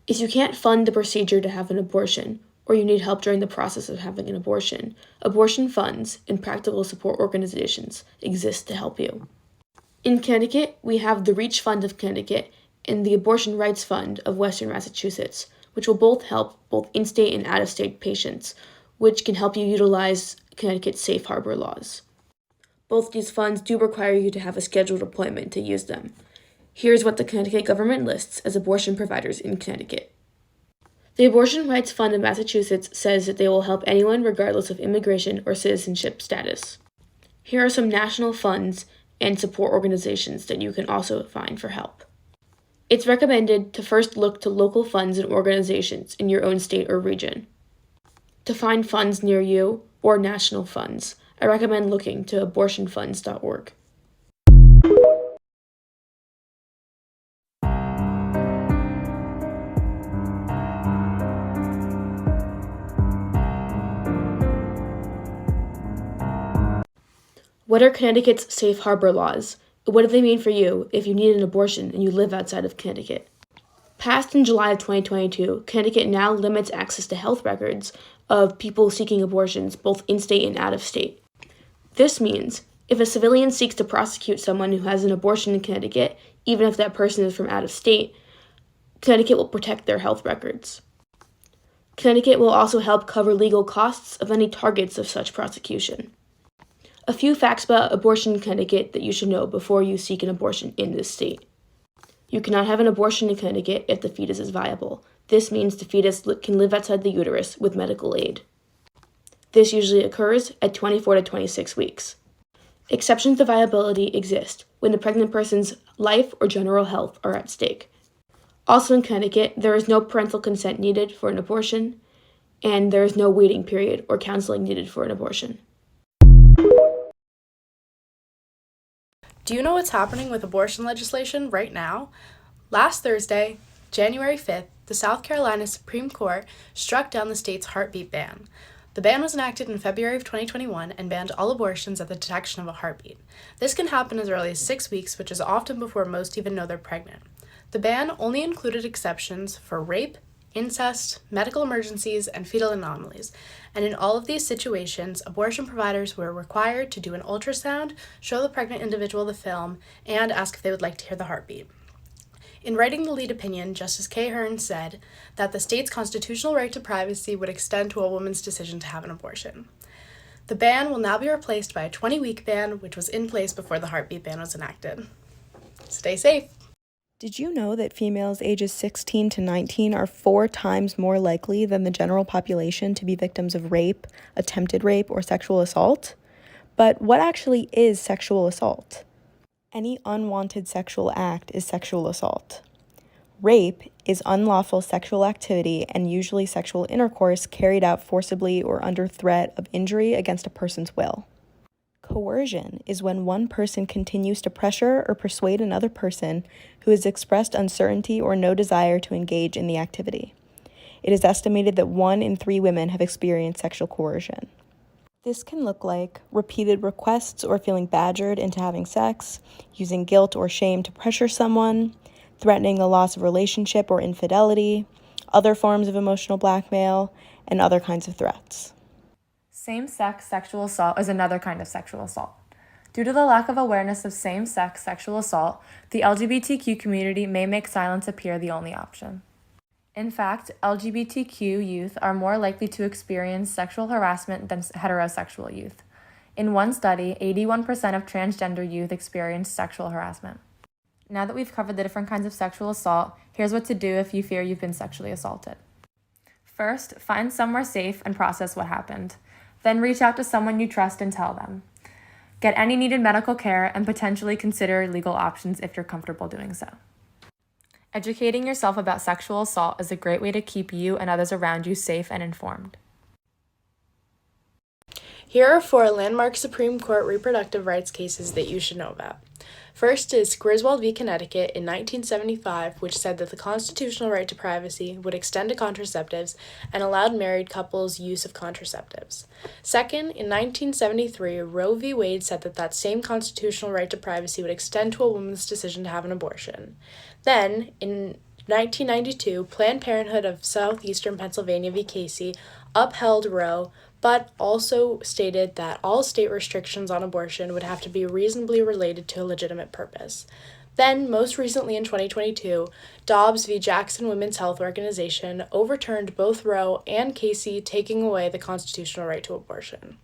If you can't fund the procedure to have an abortion, or you need help during the process of having an abortion funds and practical support organizations exist to help you. In Connecticut, we have the Reach Fund of Connecticut and the Abortion Rights Fund of Western Massachusetts, which will both help both in-state and out-of-state patients, which can help you utilize Connecticut's safe harbor laws. Both these funds do require you to have a scheduled appointment to use them. Here's what the Connecticut government lists as abortion providers in Connecticut. The Abortion Rights Fund of Massachusetts says that they will help anyone regardless of immigration or citizenship status. Here are some national funds and support organizations that you can also find for help. It's recommended to first look to local funds and organizations in your own state or region. To find funds near you or national funds, I recommend looking to abortionfunds.org. What are Connecticut's safe harbor laws? What do they mean for you if you need an abortion and you live outside of Connecticut? Passed in July of 2022, Connecticut now limits access to health records of people seeking abortions both in-state and out-of-state. This means if a civilian seeks to prosecute someone who has an abortion in Connecticut, even if that person is from out of state, Connecticut will protect their health records. Connecticut will also help cover legal costs of any targets of such prosecution. A few facts about abortion in Connecticut that you should know before you seek an abortion in this state. You cannot have an abortion in Connecticut if the fetus is viable. This means the fetus can live outside the uterus with medical aid. This usually occurs at 24 to 26 weeks. Exceptions to viability exist when the pregnant person's life or general health are at stake. Also in Connecticut, there is no parental consent needed for an abortion, and there is no waiting period or counseling needed for an abortion. Do you know what's happening with abortion legislation right now? Last Thursday, January 5th, the South Carolina Supreme Court struck down the state's heartbeat ban. The ban was enacted in February of 2021 and banned all abortions at the detection of a heartbeat. This can happen as early as 6 weeks, which is often before most even know they're pregnant. The ban only included exceptions for rape, incest, medical emergencies, and fetal anomalies. And in all of these situations, abortion providers were required to do an ultrasound, show the pregnant individual the film, and ask if they would like to hear the heartbeat. In writing the lead opinion, Justice Kay Hearn said that the state's constitutional right to privacy would extend to a woman's decision to have an abortion. The ban will now be replaced by a 20-week ban, which was in place before the heartbeat ban was enacted. Stay safe. Did you know that females ages 16 to 19 are 4 times more likely than the general population to be victims of rape, attempted rape, or sexual assault? But what actually is sexual assault? Any unwanted sexual act is sexual assault. Rape is unlawful sexual activity and usually sexual intercourse carried out forcibly or under threat of injury against a person's will. Coercion is when one person continues to pressure or persuade another person who has expressed uncertainty or no desire to engage in the activity. It is estimated that 1 in 3 women have experienced sexual coercion. This can look like repeated requests or feeling badgered into having sex, using guilt or shame to pressure someone, threatening a loss of relationship or infidelity, other forms of emotional blackmail, and other kinds of threats. Same-sex sexual assault is another kind of sexual assault. Due to the lack of awareness of same-sex sexual assault, the LGBTQ community may make silence appear the only option. In fact, LGBTQ youth are more likely to experience sexual harassment than heterosexual youth. In one study, 81% of transgender youth experienced sexual harassment. Now that we've covered the different kinds of sexual assault, here's what to do if you fear you've been sexually assaulted. First, find somewhere safe and process what happened. Then reach out to someone you trust and tell them. Get any needed medical care and potentially consider legal options if you're comfortable doing so. Educating yourself about sexual assault is a great way to keep you and others around you safe and informed. Here are 4 landmark Supreme Court reproductive rights cases that you should know about. First is Griswold v. Connecticut in 1975, which said that the constitutional right to privacy would extend to contraceptives and allowed married couples use of contraceptives. Second, in 1973, Roe v. Wade said that that same constitutional right to privacy would extend to a woman's decision to have an abortion. Then, in 1992, Planned Parenthood of Southeastern Pennsylvania v. Casey upheld Roe, but also stated that all state restrictions on abortion would have to be reasonably related to a legitimate purpose. Then, most recently in 2022, Dobbs v. Jackson Women's Health Organization overturned both Roe and Casey, taking away the constitutional right to abortion.